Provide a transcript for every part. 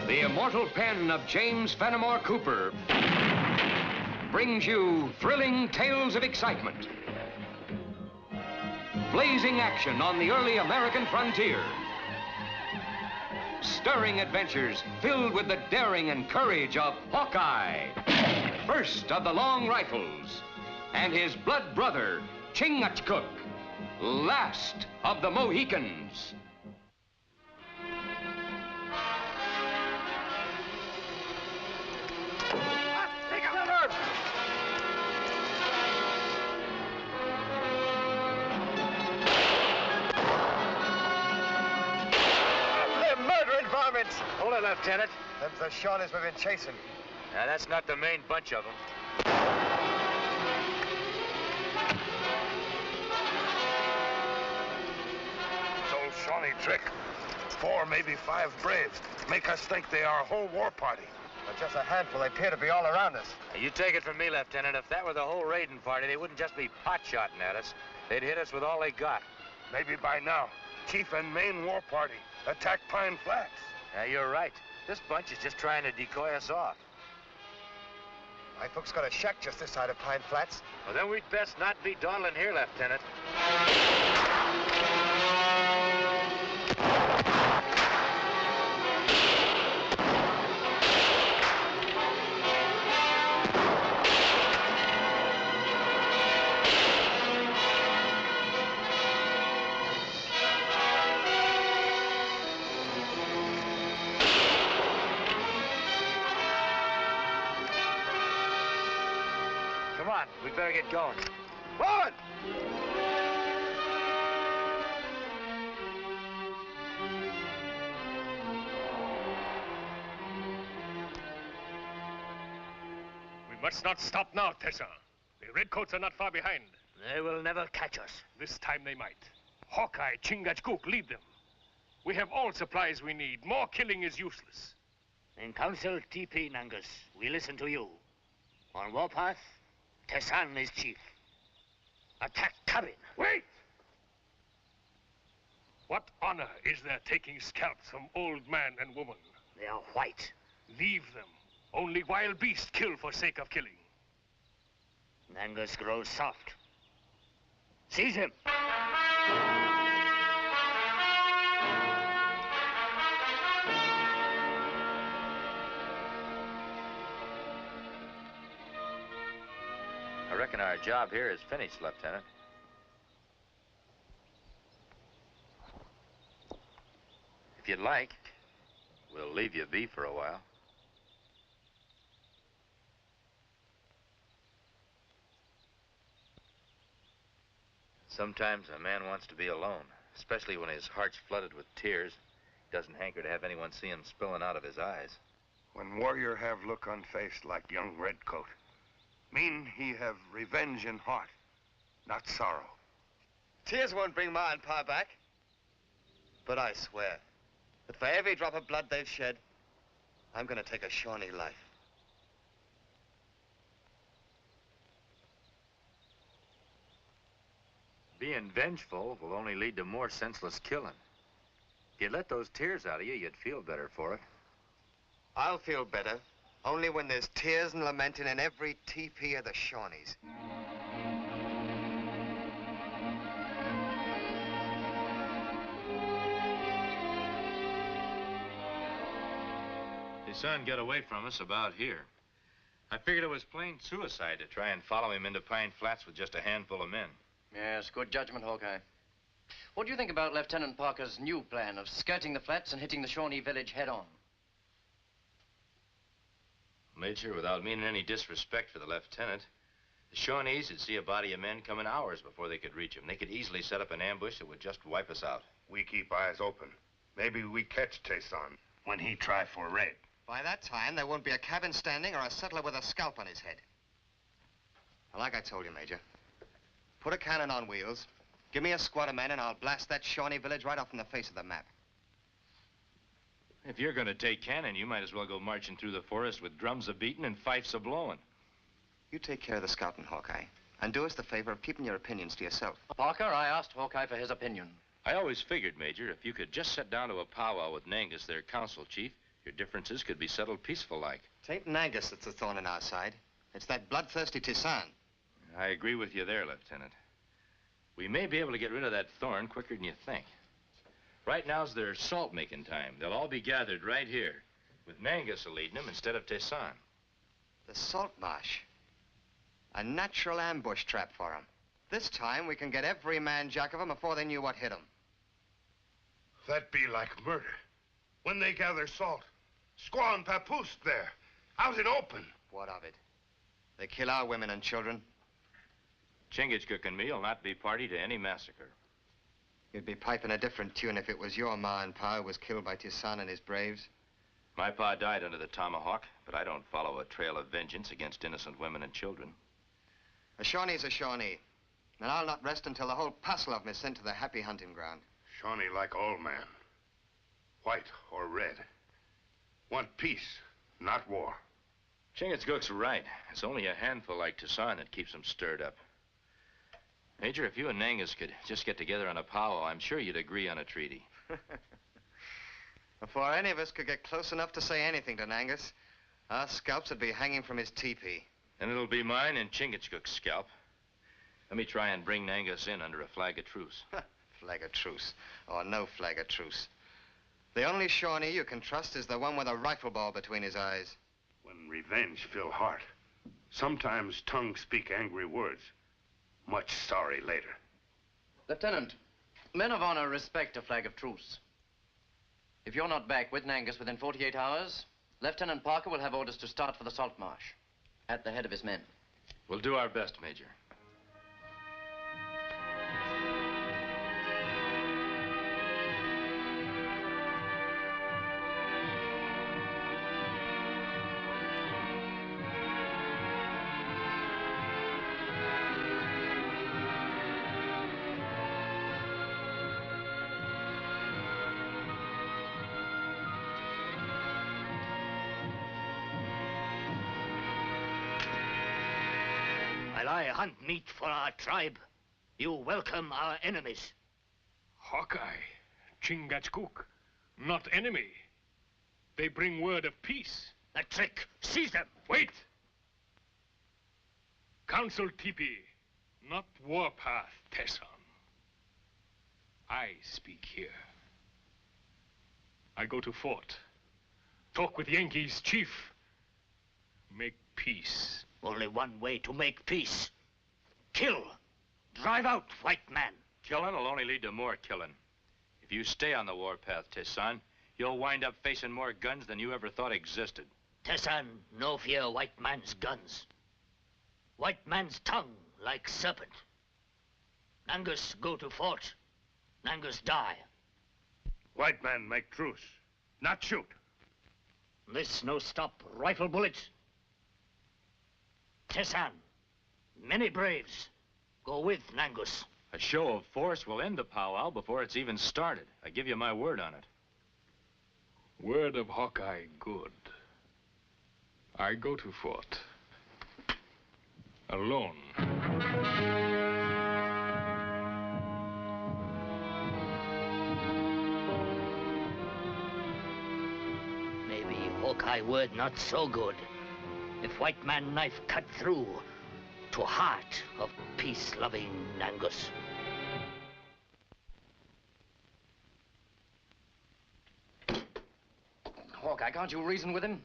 The immortal pen of James Fenimore Cooper brings you thrilling tales of excitement, blazing action on the early American frontier, stirring adventures filled with the daring and courage of Hawkeye, first of the long rifles, and his blood brother, Chingachgook, last of the Mohicans. Hold it, Lieutenant. Them's the Shawnees we've been chasing. Now, that's not the main bunch of them. This old Shawnee trick. 4, maybe 5 braves. Make us think they are a whole war party. But just a handful. They appear to be all around us. You take it from me, Lieutenant. If that were the whole raiding party, they wouldn't just be pot-shotting at us. They'd hit us with all they got. Maybe by now, chief and main war party attack Pine Flats. Yeah, you're right. This bunch is just trying to decoy us off. My folks got a shack just this side of Pine Flats. Well, then we'd best not be dawdling here, Lieutenant. Come on, we better get going. Forward! We must not stop now, Tessa. The redcoats are not far behind. They will never catch us. This time they might. Hawkeye, Chingachgook, lead them. We have all supplies we need. More killing is useless. In council, TP Nangus, we listen to you. On warpath, Tessan is chief. Attack cabin. Wait! What honor is there taking scalps from old man and woman? They are white. Leave them. Only wild beasts kill for sake of killing. Nangus grows soft. Seize him. I reckon our job here is finished, Lieutenant. If you'd like, we'll leave you be for a while. Sometimes a man wants to be alone, especially when his heart's flooded with tears. He doesn't hanker to have anyone see him spilling out of his eyes. When warrior have look unfaced like young redcoat, mean he have revenge in heart, not sorrow. Tears won't bring Ma and Pa back. But I swear that for every drop of blood they've shed, I'm gonna take a Shawnee life. Being vengeful will only lead to more senseless killing. If you let those tears out of you, you'd feel better for it. I'll feel better only when there's tears and lamenting in every teepee of the Shawnees. His son got away from us about here. I figured it was plain suicide to try and follow him into Pine Flats with just a handful of men. Yes, good judgment, Hawkeye. What do you think about Lieutenant Parker's new plan of skirting the flats and hitting the Shawnee village head-on? Major, without meaning any disrespect for the lieutenant, the Shawnees would see a body of men coming hours before they could reach him. They could easily set up an ambush that would just wipe us out. We keep eyes open. Maybe we catch Tessan when he try for raid. By that time, there won't be a cabin standing or a settler with a scalp on his head. Well, like I told you, Major, put a cannon on wheels Give me a squad of men and I'll blast that Shawnee village right off in the face of the map. If you're going to take cannon, you might as well go marching through the forest with drums a-beating and fifes a-blowing. You take care of the scouting, Hawkeye, and do us the favor of keeping your opinions to yourself. Parker, I asked Hawkeye for his opinion. I always figured, Major, if you could just sit down to a powwow with Nangus, their council chief, your differences could be settled peaceful-like. It ain't Nangus that's a thorn in our side. It's that bloodthirsty Tissan. I agree with you there, Lieutenant. We may be able to get rid of that thorn quicker than you think. Right now's their salt-making time. They'll all be gathered right here, with Nangus leading them instead of Tissan. The salt marsh. A natural ambush trap for them. This time, we can get every man jack of them before they knew what hit them. That'd be like murder. When they gather salt, squaw and papoose there, out in open. What of it? They kill our women and children. Chingachgook and me will not be party to any massacre. You'd be piping a different tune if it was your ma and pa who was killed by Tissan and his braves. My pa died under the tomahawk, but I don't follow a trail of vengeance against innocent women and children. A Shawnee's a Shawnee, and I'll not rest until the whole parcel of them is sent to the happy hunting ground. Shawnee like all man, white or red. Want peace, not war. Chingachgook's right. It's only a handful like Tissan that keeps them stirred up. Major, if you and Nangus could just get together on a powwow, I'm sure you'd agree on a treaty. Before any of us could get close enough to say anything to Nangus, our scalps would be hanging from his teepee. And it'll be mine and Chingachgook's scalp. Let me try and bring Nangus in under a flag of truce. Flag of truce, or no flag of truce. The only Shawnee you can trust is the one with a rifle ball between his eyes. When revenge fill heart, sometimes tongues speak angry words. Much sorry later. Lieutenant, men of honor respect a flag of truce. If you're not back with Nangus within 48 hours, Lieutenant Parker will have orders to start for the salt marsh at the head of his men. We'll do our best, Major. While I hunt meat for our tribe, you welcome our enemies. Hawkeye, Chingachgook, not enemy. They bring word of peace. A trick. Seize them. Wait! Council Teepee, not warpath, Tesson. I speak here. I go to fort. Talk with Yankees chief. Make peace. Only one way to make peace. Kill. Drive out white man. Killing will only lead to more killing. If you stay on the warpath, Tissan, you'll wind up facing more guns than you ever thought existed. Tessan, no fear white man's guns. White man's tongue like serpent. Nangus go to fort. Nangus die. White man make truce, not shoot. This no stop rifle bullet. Tessan, many braves, go with Nangus. A show of force will end the powwow before it's even started. I give you my word on it. Word of Hawkeye good. I go to fort. Alone. Maybe Hawkeye word not so good. If white man knife cut through to heart of peace-loving Nangus. Hawkeye, can't you reason with him?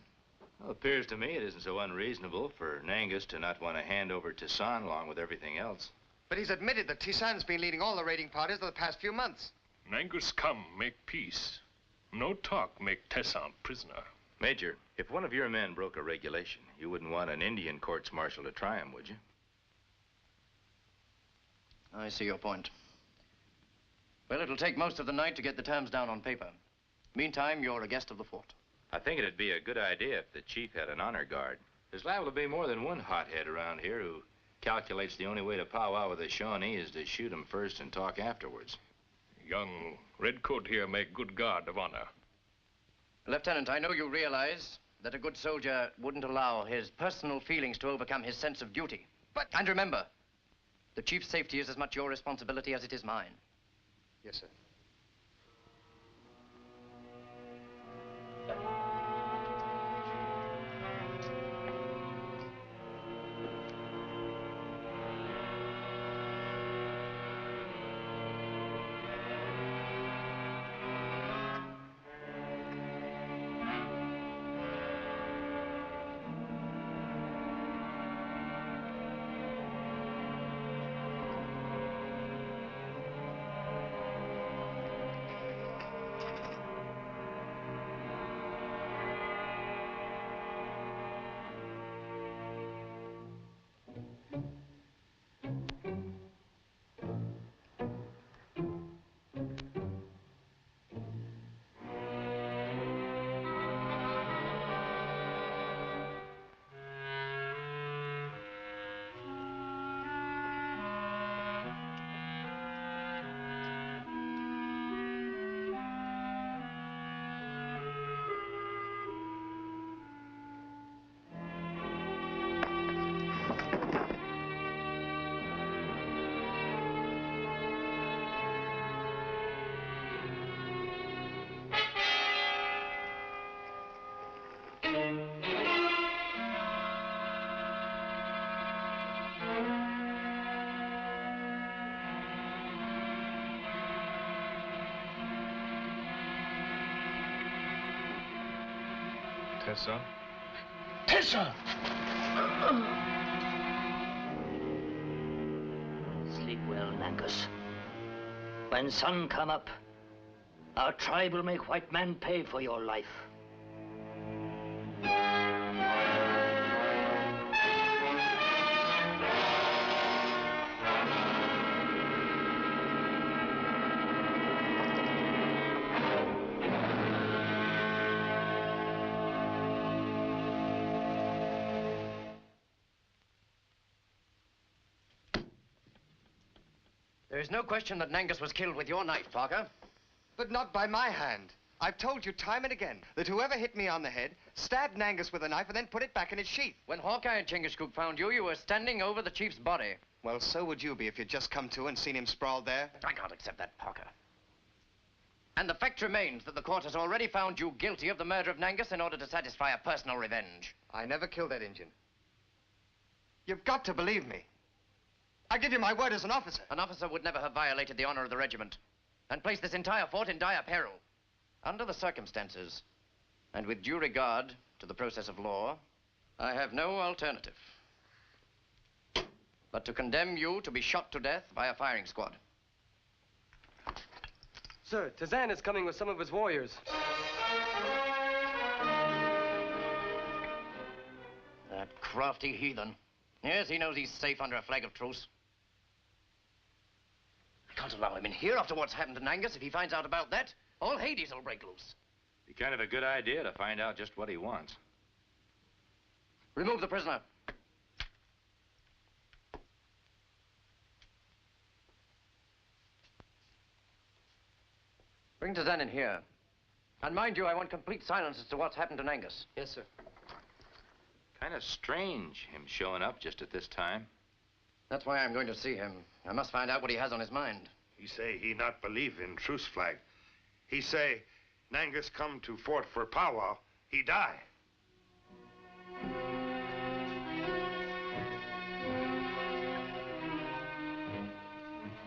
Well, it appears to me it isn't so unreasonable for Nangus to not want to hand over Tissan along with everything else. But he's admitted that Tissan's been leading all the raiding parties of the past few months. Nangus come, make peace. No talk, make Tessan prisoner. Major, if one of your men broke a regulation, you wouldn't want an Indian courts-martial to try him, would you? I see your point. Well, it'll take most of the night to get the terms down on paper. Meantime, you're a guest of the fort. I think it'd be a good idea if the chief had an honor guard. There's liable to be more than one hothead around here who calculates the only way to powwow with a Shawnee is to shoot him first and talk afterwards. Young Redcoat here make good guard of honor. Lieutenant, I know you realize that a good soldier wouldn't allow his personal feelings to overcome his sense of duty. And remember, the chief's safety is as much your responsibility as it is mine. Yes, sir. Tessa? Tessa! Sleep well, Nangus. When sun come up, our tribe will make white man pay for your life. There's no question that Nangus was killed with your knife, Parker. But not by my hand. I've told you time and again that whoever hit me on the head stabbed Nangus with a knife and then put it back in its sheath. When Hawkeye and Chingachgook found you, you were standing over the chief's body. Well, so would you be if you'd just come to and seen him sprawled there. I can't accept that, Parker. And the fact remains that the court has already found you guilty of the murder of Nangus in order to satisfy a personal revenge. I never killed that Injun. You've got to believe me. I give you my word as an officer. An officer would never have violated the honor of the regiment and placed this entire fort in dire peril. Under the circumstances, and with due regard to the process of law, I have no alternative but to condemn you to be shot to death by a firing squad. Sir, Tazan is coming with some of his warriors. That crafty heathen. Yes, he knows he's safe under a flag of truce. I can't allow him in here after what's happened to Nangus. If he finds out about that, all Hades will break loose. Be kind of a good idea to find out just what he wants. Remove the prisoner. Bring Tazan in here. And mind you, I want complete silence as to what's happened to Nangus. Yes, sir. Kind of strange, him showing up just at this time. That's why I'm going to see him. I must find out what he has on his mind. He say he not believe in truce flag. He say Nangus come to fort for powwow, he die.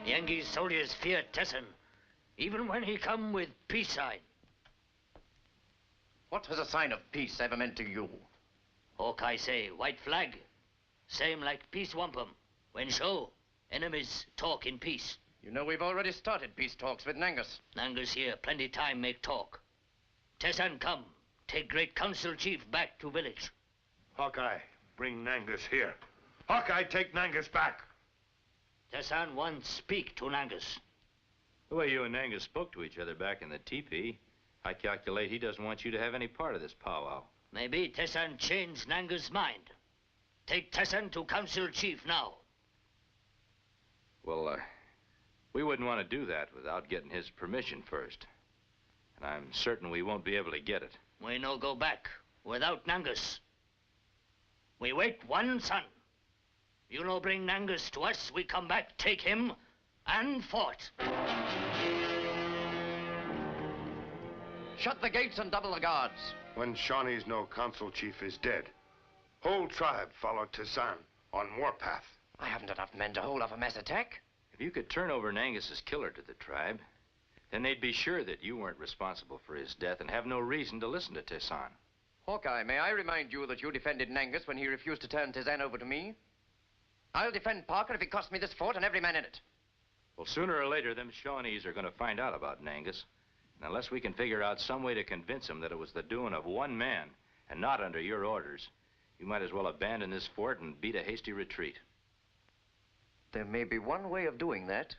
Yankee soldiers fear Tessin, even when he come with peace sign. What has a sign of peace ever meant to you? Hawkeye say white flag, same like peace wampum. When show, enemies talk in peace. You know we've already started peace talks with Nangus. Nangus here, plenty time make talk. Tessan come, take great council chief back to village. Hawkeye, bring Nangus here. Hawkeye, take Nangus back. Tessan wants speak to Nangus. The way you and Nangus spoke to each other back in the teepee, I calculate he doesn't want you to have any part of this powwow. Maybe Tessan changed Nangus' mind. Take Tessan to council chief now. Well, we wouldn't want to do that without getting his permission first. And I'm certain we won't be able to get it. We no go back without Nangus. We wait one son. You no bring Nangus to us, we come back, take him, and fort. Shut the gates and double the guards. When Shawnee's no council chief is dead, whole tribe followed Tizan on warpath. I haven't enough men to hold off a mass attack. If you could turn over Nangus's killer to the tribe, then they'd be sure that you weren't responsible for his death and have no reason to listen to Tizan. Hawkeye, may I remind you that you defended Nangus when he refused to turn Tizan over to me? I'll defend Parker if it costs me this fort and every man in it. Well, sooner or later, them Shawnees are going to find out about Nangus. And unless we can figure out some way to convince them that it was the doing of one man and not under your orders, you might as well abandon this fort and beat a hasty retreat. There may be one way of doing that.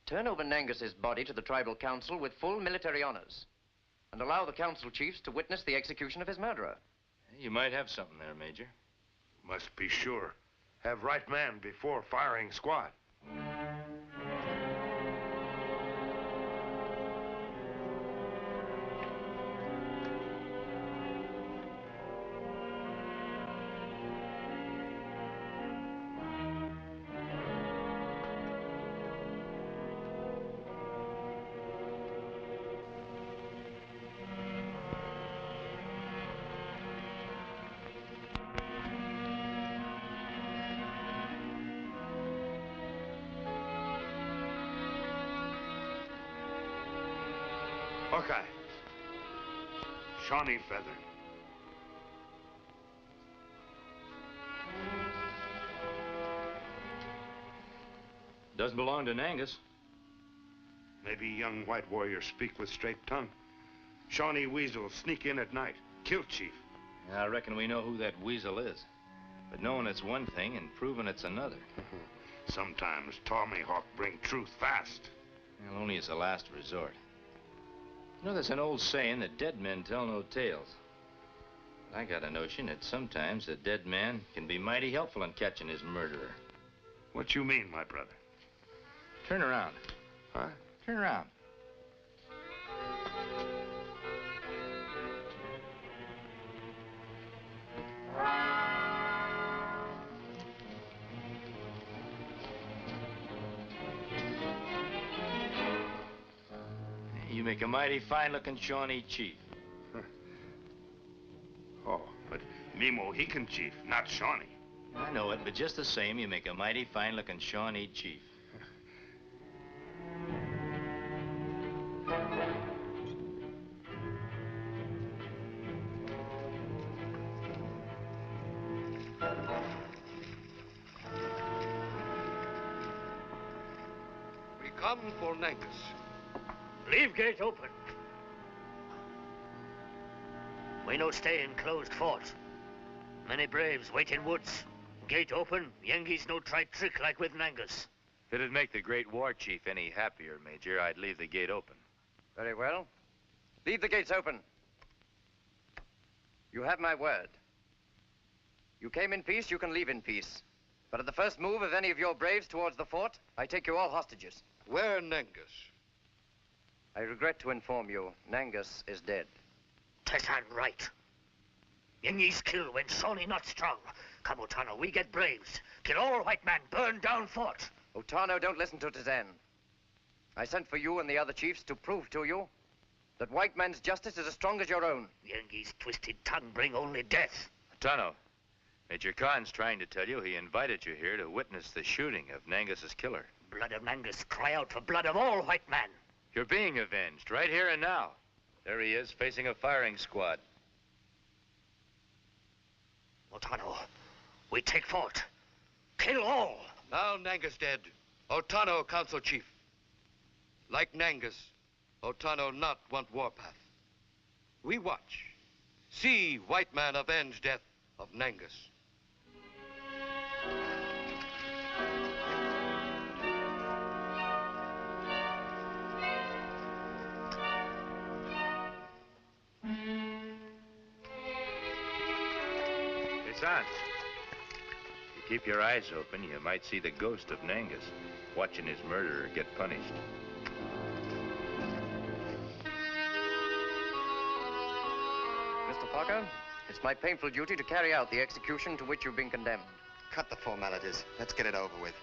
Turn over Nangus's body to the tribal council with full military honors and allow the council chiefs to witness the execution of his murderer. You might have something there, Major. Must be sure. Have right man before firing squad. Hawkeye. Shawnee feather. Doesn't belong to Nangus. Maybe young white warriors speak with straight tongue. Shawnee weasels sneak in at night, kill chief. Yeah, I reckon we know who that weasel is. But knowing it's one thing and proving it's another. Sometimes Tommy Hawk bring truth fast. Well, only as a last resort. You know, there's an old saying that dead men tell no tales. I got a notion that sometimes a dead man can be mighty helpful in catching his murderer. What you mean, my brother? Turn around. Huh? Turn around. You make a mighty fine-looking Shawnee chief. Oh, but me Mohican chief, not Shawnee. I know it, but just the same, you make a mighty fine-looking Shawnee chief. We come for Nangus. Leave gate open. We no stay in closed fort. Many braves wait in woods. Gate open, Yengeese no try trick like with Nangus. If it'd make the great war chief any happier, Major, I'd leave the gate open. Very well. Leave the gates open. You have my word. You came in peace, you can leave in peace. But at the first move of any of your braves towards the fort, I take you all hostages. Where Nangus? I regret to inform you, Nangus is dead. Tessan right. Yengeese kill when Shawnee not strong. Come, Otano, we get braves. Kill all white man, burn down fort. Otano, don't listen to Tizan. I sent for you and the other chiefs to prove to you that white man's justice is as strong as your own. Yengeese twisted tongue bring only death. Tano, Major Khan's trying to tell you he invited you here to witness the shooting of Nangus's killer. Blood of Nangus, cry out for blood of all white man. You're being avenged right here and now. There he is, facing a firing squad. Otano, we take fort. Kill all. Now Nangus dead. Otano council chief. Like Nangus, Otano not want warpath. We watch. See white man avenge death of Nangus. Son, you keep your eyes open, you might see the ghost of Nangus, watching his murderer get punished. Mr. Parker, it's my painful duty to carry out the execution to which you've been condemned. Cut the formalities. Let's get it over with.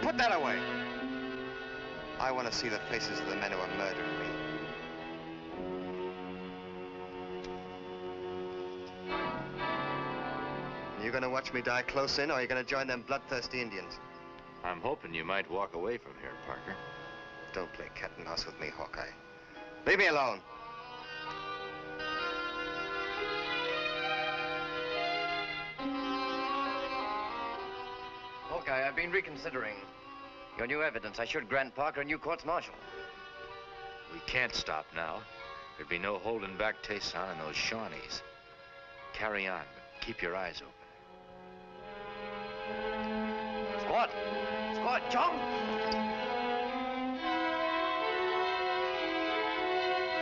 Put that away. I want to see the faces of the men who are murdering me. You gonna watch me die close in, or are you gonna join them bloodthirsty Indians? I'm hoping you might walk away from here, Parker. Don't play cat and mouse with me, Hawkeye. Leave me alone. Hawkeye, I've been reconsidering. Your new evidence, I should grant Parker a new courts-martial. We can't stop now. There'd be no holding back Tayson and those Shawnees. Carry on, but keep your eyes open. Squad! Squad, jump!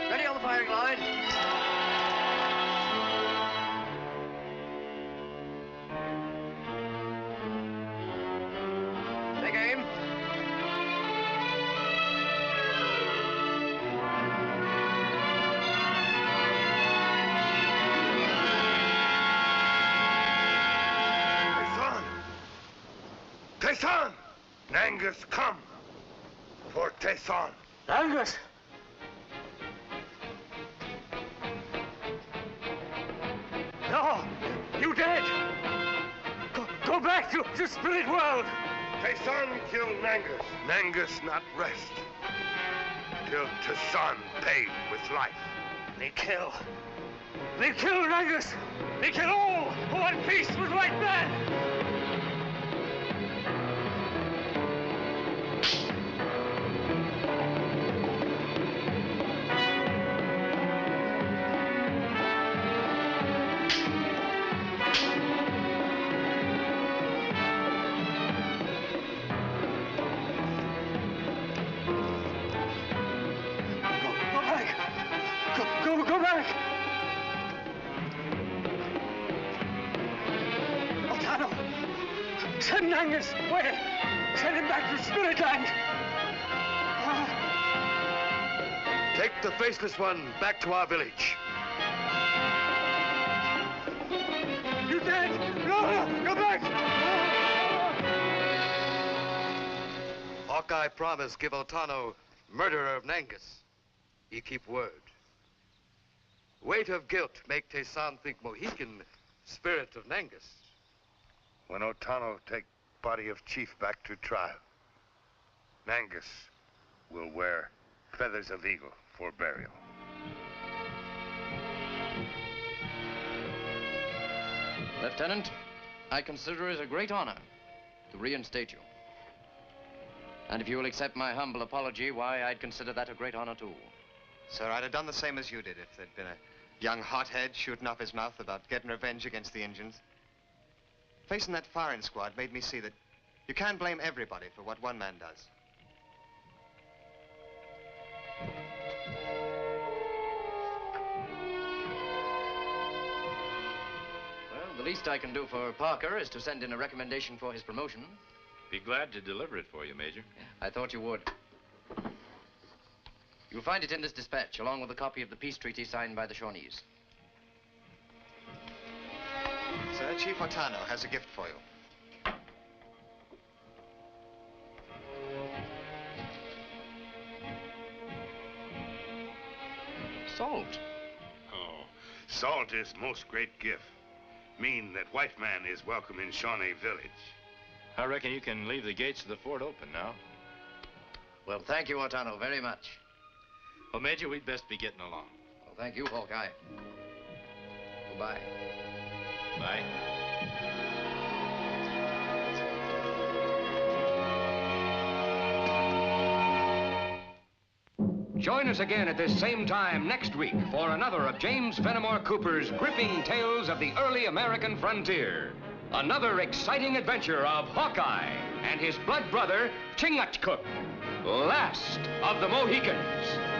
Ready on the firing line. Take aim. Tayson! Nangus, come! For Tayson. Nangus! No! You dead! Go back to spirit world! Tayson killed Nangus. Nangus not rest. Till Tayson paid with life. They kill Nangus! They kill all who want peace with white man! Go back! Otano! Send Nangus away! Send him back to Spirit Land! Take the faceless one back to our village. You dead! No! Go back! Hawkeye promised give Otano murderer of Nangus. He keep word. Weight of guilt make Tayson think Mohican spirit of Nangus. When Otano take body of chief back to trial, Nangus will wear feathers of eagle for burial. Lieutenant, I consider it a great honor to reinstate you. And if you will accept my humble apology, why, I'd consider that a great honor, too. Sir, I'd have done the same as you did if there'd been a young hothead shooting off his mouth about getting revenge against the Indians. Facing that firing squad made me see that you can't blame everybody for what one man does. Well, the least I can do for Parker is to send in a recommendation for his promotion. Be glad to deliver it for you, Major. I thought you would. You'll find it in this dispatch, along with a copy of the peace treaty signed by the Shawnees. Sir, Chief Otano has a gift for you. Salt. Oh, salt is most great gift. Mean that white man is welcome in Shawnee village. I reckon you can leave the gates of the fort open now. Well, thank you, Otano, very much. Well, Major, we'd best be getting along. Well, thank you, Hawkeye. Goodbye. Bye. Join us again at this same time next week for another of James Fenimore Cooper's gripping tales of the early American frontier. Another exciting adventure of Hawkeye and his blood brother, Chingachgook, last of the Mohicans.